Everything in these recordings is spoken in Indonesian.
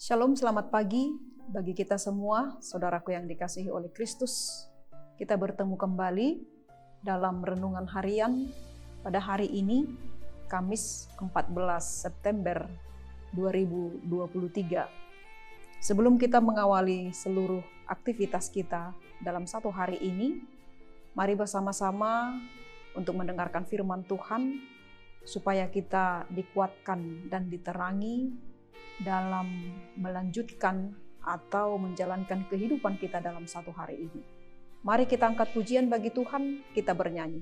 Shalom, selamat pagi bagi kita semua, saudaraku yang dikasihi oleh Kristus. Kita bertemu kembali dalam renungan harian pada hari ini, Kamis 14 September 2023. Sebelum kita mengawali seluruh aktivitas kita dalam satu hari ini, mari bersama-sama untuk mendengarkan firman Tuhan, supaya kita dikuatkan dan diterangi dalam melanjutkan atau menjalankan kehidupan kita dalam satu hari ini. Mari kita angkat pujian bagi Tuhan, kita bernyanyi.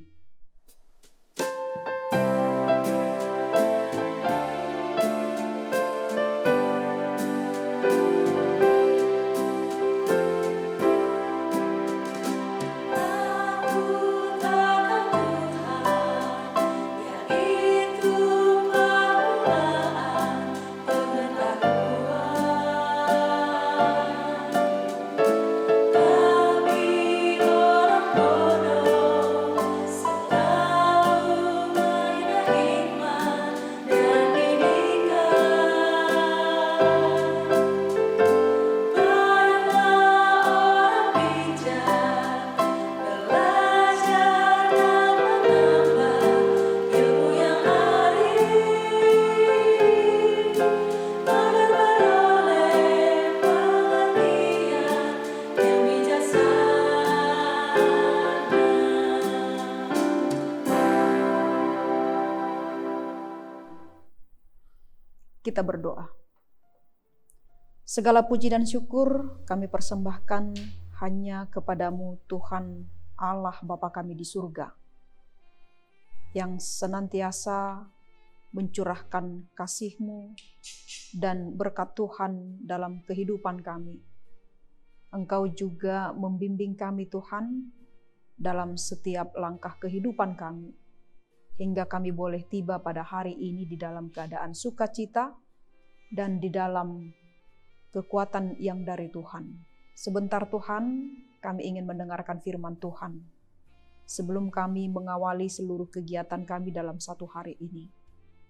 Kita berdoa. Segala puji dan syukur kami persembahkan hanya kepadamu, Tuhan Allah Bapa kami di surga, yang senantiasa mencurahkan kasih-Mu dan berkat Tuhan dalam kehidupan kami. Engkau juga membimbing kami, Tuhan, dalam setiap langkah kehidupan kami, hingga kami boleh tiba pada hari ini di dalam keadaan sukacita dan di dalam kekuatan yang dari Tuhan. Sebentar Tuhan, kami ingin mendengarkan firman Tuhan sebelum kami mengawali seluruh kegiatan kami dalam satu hari ini.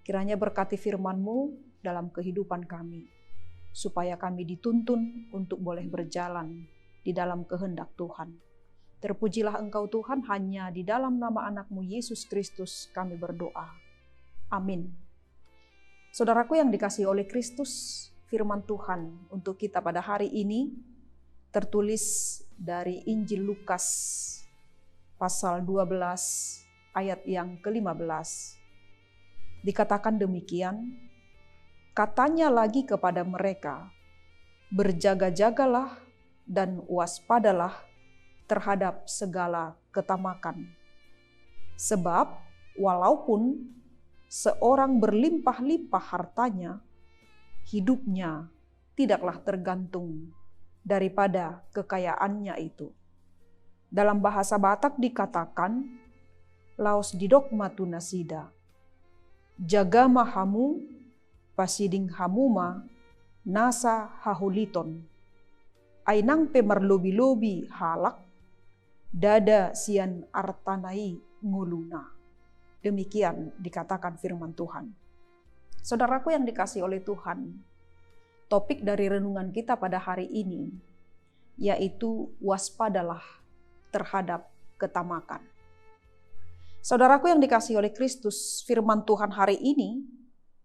Kiranya berkati firman-Mu dalam kehidupan kami, supaya kami dituntun untuk boleh berjalan di dalam kehendak Tuhan. Terpujilah Engkau Tuhan, hanya di dalam nama anak-Mu Yesus Kristus kami berdoa. Amin. Saudaraku yang dikasihi oleh Kristus, firman Tuhan untuk kita pada hari ini tertulis dari Injil Lukas pasal 12 ayat yang ke-15. Dikatakan demikian, katanya lagi kepada mereka, berjaga-jagalah dan waspadalah terhadap segala ketamakan. Sebab walaupun seorang berlimpah-limpah hartanya, hidupnya tidaklah tergantung daripada kekayaannya itu. Dalam bahasa Batak dikatakan, laos didokma tunasida, jaga mahamu pasiding hamuma nasa hahuliton, ainang pemerlobi-lobi halak, dada sian artanai nguluna. Demikian dikatakan firman Tuhan. Saudaraku yang dikasihi oleh Tuhan, topik dari renungan kita pada hari ini yaitu waspadalah terhadap ketamakan. Saudaraku yang dikasihi oleh Kristus, firman Tuhan hari ini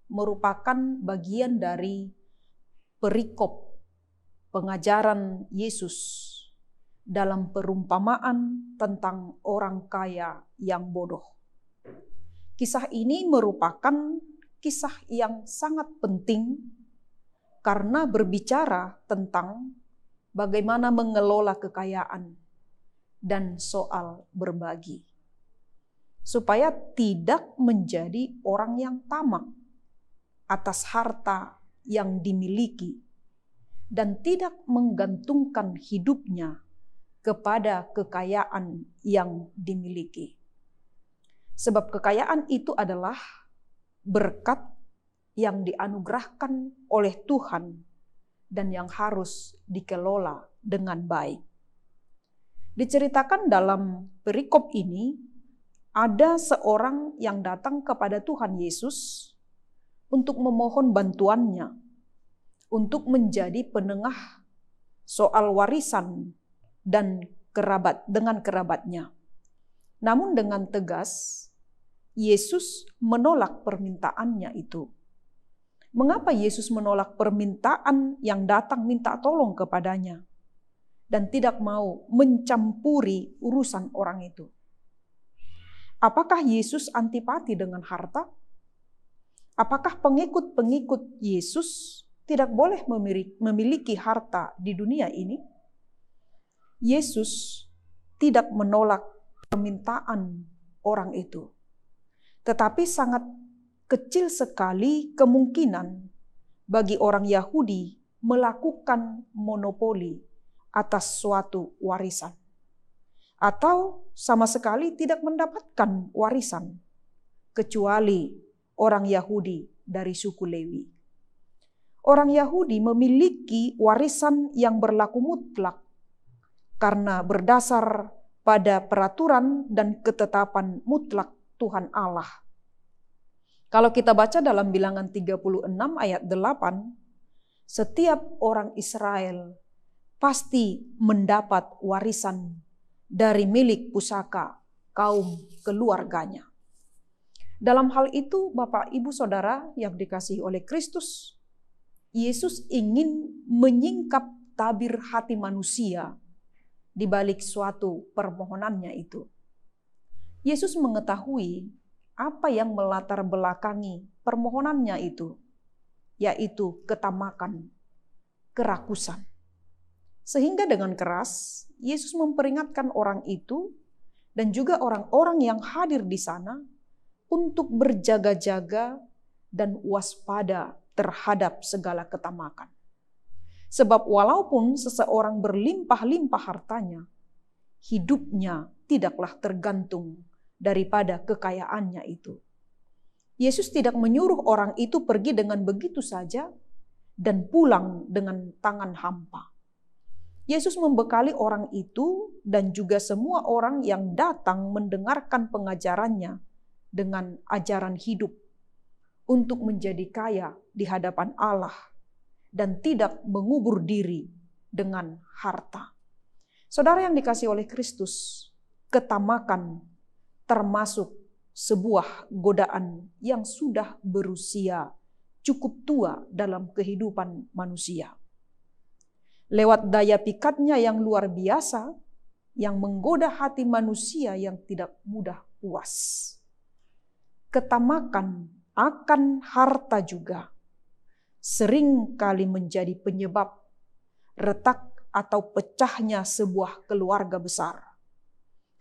merupakan bagian dari perikop pengajaran Yesus dalam perumpamaan tentang orang kaya yang bodoh. Kisah ini merupakan kisah yang sangat penting karena berbicara tentang bagaimana mengelola kekayaan dan soal berbagi, supaya tidak menjadi orang yang tamak atas harta yang dimiliki dan tidak menggantungkan hidupnya kepada kekayaan yang dimiliki. Sebab kekayaan itu adalah berkat yang dianugerahkan oleh Tuhan dan yang harus dikelola dengan baik. Diceritakan dalam perikop ini, ada seorang yang datang kepada Tuhan Yesus untuk memohon bantuannya untuk menjadi penengah soal warisan dan dengan kerabatnya. Namun dengan tegas, Yesus menolak permintaannya itu. Mengapa Yesus menolak permintaan yang datang minta tolong kepadanya dan tidak mau mencampuri urusan orang itu? Apakah Yesus antipati dengan harta? Apakah pengikut-pengikut Yesus tidak boleh memiliki harta di dunia ini? Yesus tidak menolak permintaan orang itu. Tetapi sangat kecil sekali kemungkinan bagi orang Yahudi melakukan monopoli atas suatu warisan. Atau sama sekali tidak mendapatkan warisan, kecuali orang Yahudi dari suku Lewi. Orang Yahudi memiliki warisan yang berlaku mutlak karena berdasar pada peraturan dan ketetapan mutlak Tuhan Allah. Kalau kita baca dalam Bilangan 36 ayat 8, setiap orang Israel pasti mendapat warisan dari milik pusaka kaum keluarganya. Dalam hal itu, Bapak, Ibu, Saudara yang dikasihi oleh Kristus, Yesus ingin menyingkap tabir hati manusia di balik suatu permohonannya itu. Yesus mengetahui apa yang melatar belakangi permohonannya itu, yaitu ketamakan, kerakusan. Sehingga dengan keras, Yesus memperingatkan orang itu dan juga orang-orang yang hadir di sana untuk berjaga-jaga dan waspada terhadap segala ketamakan. Sebab walaupun seseorang berlimpah-limpah hartanya, hidupnya tidaklah tergantung daripada kekayaannya itu. Yesus tidak menyuruh orang itu pergi dengan begitu saja dan pulang dengan tangan hampa. Yesus membekali orang itu dan juga semua orang yang datang mendengarkan pengajarannya dengan ajaran hidup untuk menjadi kaya di hadapan Allah dan tidak mengubur diri dengan harta. Saudara yang dikasihi oleh Kristus, ketamakan termasuk sebuah godaan yang sudah berusia cukup tua dalam kehidupan manusia. Lewat daya pikatnya yang luar biasa, yang menggoda hati manusia yang tidak mudah puas. Ketamakan akan harta juga sering kali menjadi penyebab retak atau pecahnya sebuah keluarga besar.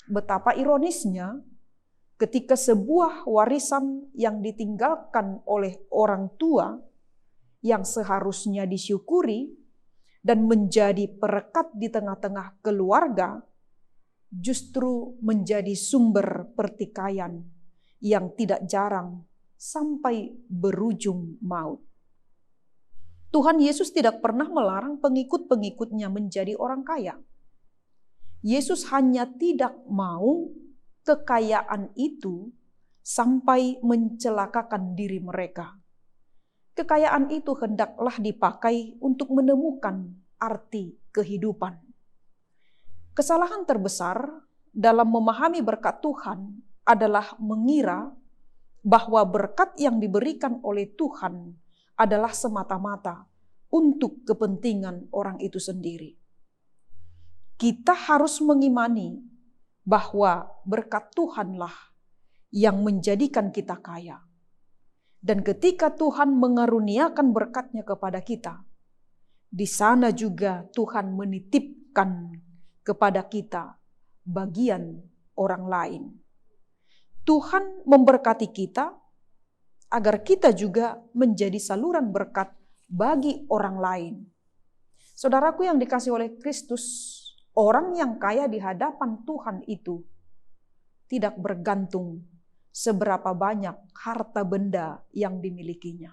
Betapa ironisnya ketika sebuah warisan yang ditinggalkan oleh orang tua yang seharusnya disyukuri dan menjadi perekat di tengah-tengah keluarga justru menjadi sumber pertikaian yang tidak jarang sampai berujung maut. Tuhan Yesus tidak pernah melarang pengikut-pengikutnya menjadi orang kaya. Yesus hanya tidak mau kekayaan itu sampai mencelakakan diri mereka. Kekayaan itu hendaklah dipakai untuk menemukan arti kehidupan. Kesalahan terbesar dalam memahami berkat Tuhan adalah mengira bahwa berkat yang diberikan oleh Tuhan adalah semata-mata untuk kepentingan orang itu sendiri. Kita harus mengimani bahwa berkat Tuhanlah yang menjadikan kita kaya. Dan ketika Tuhan mengaruniakan berkat-Nya kepada kita, di sana juga Tuhan menitipkan kepada kita bagian orang lain. Tuhan memberkati kita agar kita juga menjadi saluran berkat bagi orang lain. Saudaraku yang dikasihi oleh Kristus, orang yang kaya di hadapan Tuhan itu tidak bergantung seberapa banyak harta benda yang dimilikinya.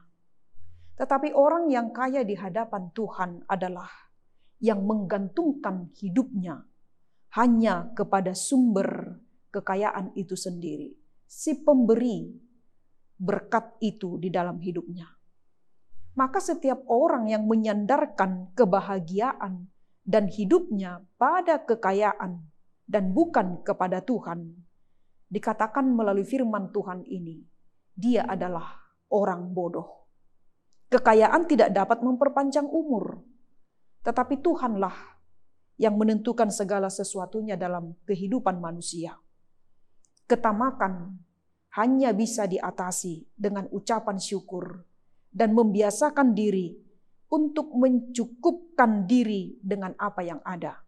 Tetapi orang yang kaya di hadapan Tuhan adalah yang menggantungkan hidupnya hanya kepada sumber kekayaan itu sendiri, si pemberi berkat itu di dalam hidupnya. Maka setiap orang yang menyandarkan kebahagiaan dan hidupnya pada kekayaan dan bukan kepada Tuhan, dikatakan melalui firman Tuhan ini, dia adalah orang bodoh. Kekayaan tidak dapat memperpanjang umur, tetapi Tuhanlah yang menentukan segala sesuatunya dalam kehidupan manusia. Ketamakan hanya bisa diatasi dengan ucapan syukur dan membiasakan diri untuk mencukupkan diri dengan apa yang ada.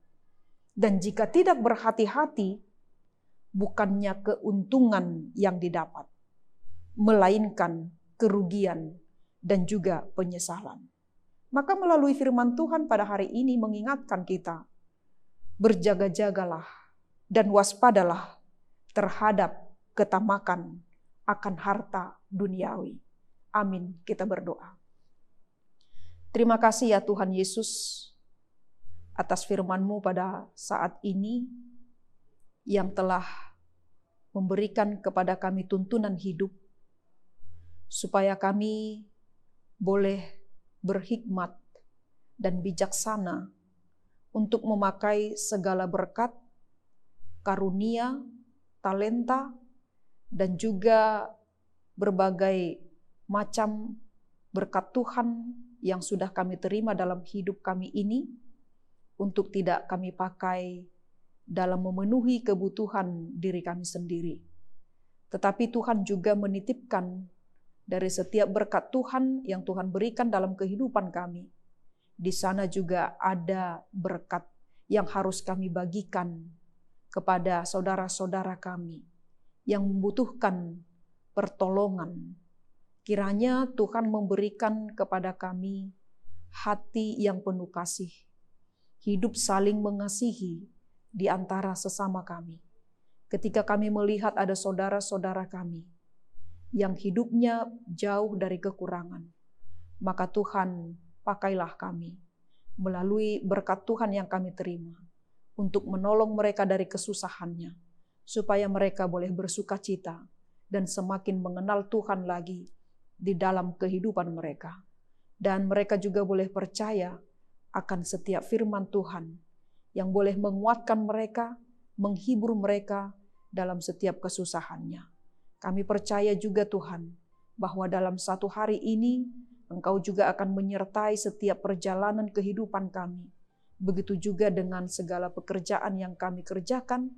Dan jika tidak berhati-hati, bukannya keuntungan yang didapat, melainkan kerugian dan juga penyesalan. Maka melalui firman Tuhan pada hari ini mengingatkan kita, berjaga-jagalah dan waspadalah terhadap ketamakan akan harta duniawi. Amin. Kita berdoa. Terima kasih ya Tuhan Yesus atas firman-Mu pada saat ini yang telah memberikan kepada kami tuntunan hidup supaya kami boleh berhikmat dan bijaksana untuk memakai segala berkat, karunia, talenta, dan juga berbagai macam berkat Tuhan yang sudah kami terima dalam hidup kami ini untuk tidak kami pakai dalam memenuhi kebutuhan diri kami sendiri. Tetapi Tuhan juga menitipkan dari setiap berkat Tuhan yang Tuhan berikan dalam kehidupan kami. Di sana juga ada berkat yang harus kami bagikan kepada saudara-saudara kami yang membutuhkan pertolongan. Kiranya Tuhan memberikan kepada kami hati yang penuh kasih, hidup saling mengasihi di antara sesama kami. Ketika kami melihat ada saudara-saudara kami yang hidupnya jauh dari kekurangan, maka Tuhan pakailah kami melalui berkat Tuhan yang kami terima untuk menolong mereka dari kesusahannya, supaya mereka boleh bersuka cita dan semakin mengenal Tuhan lagi di dalam kehidupan mereka. Dan mereka juga boleh percaya akan setiap firman Tuhan yang boleh menguatkan mereka, menghibur mereka dalam setiap kesusahannya. Kami percaya juga Tuhan, bahwa dalam satu hari ini Engkau juga akan menyertai setiap perjalanan kehidupan kami. Begitu juga dengan segala pekerjaan yang kami kerjakan,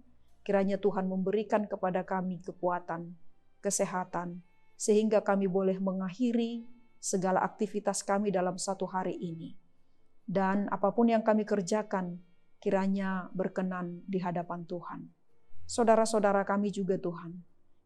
kiranya Tuhan memberikan kepada kami kekuatan, kesehatan, sehingga kami boleh mengakhiri segala aktivitas kami dalam satu hari ini. Dan apapun yang kami kerjakan, kiranya berkenan di hadapan Tuhan. Saudara-saudara kami juga Tuhan,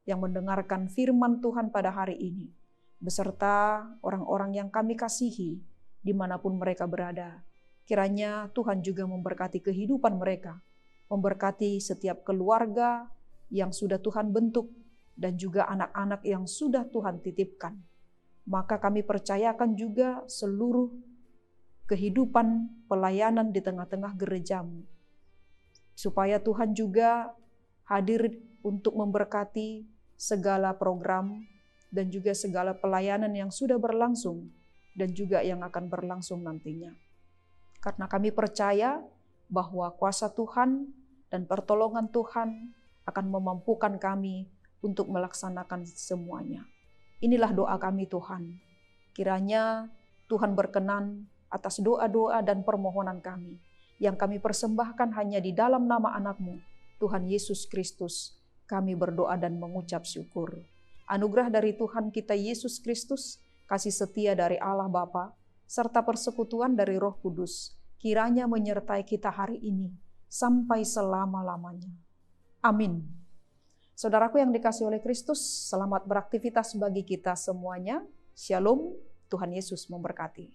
yang mendengarkan firman Tuhan pada hari ini, beserta orang-orang yang kami kasihi, dimanapun mereka berada. Kiranya Tuhan juga memberkati kehidupan mereka, memberkati setiap keluarga yang sudah Tuhan bentuk, dan juga anak-anak yang sudah Tuhan titipkan. Maka kami percayakan juga seluruh kehidupan pelayanan di tengah-tengah gerejamu, supaya Tuhan juga hadir untuk memberkati segala program dan juga segala pelayanan yang sudah berlangsung dan juga yang akan berlangsung nantinya. Karena kami percaya bahwa kuasa Tuhan dan pertolongan Tuhan akan memampukan kami untuk melaksanakan semuanya. Inilah doa kami Tuhan. Kiranya Tuhan berkenan atas doa-doa dan permohonan kami yang kami persembahkan hanya di dalam nama anak-Mu, Tuhan Yesus Kristus. Kami berdoa dan mengucap syukur. Anugerah dari Tuhan kita Yesus Kristus, kasih setia dari Allah Bapa, serta persekutuan dari Roh Kudus, kiranya menyertai kita hari ini sampai selama-lamanya. Amin. Saudaraku yang dikasihi oleh Kristus, selamat beraktivitas bagi kita semuanya. Shalom, Tuhan Yesus memberkati.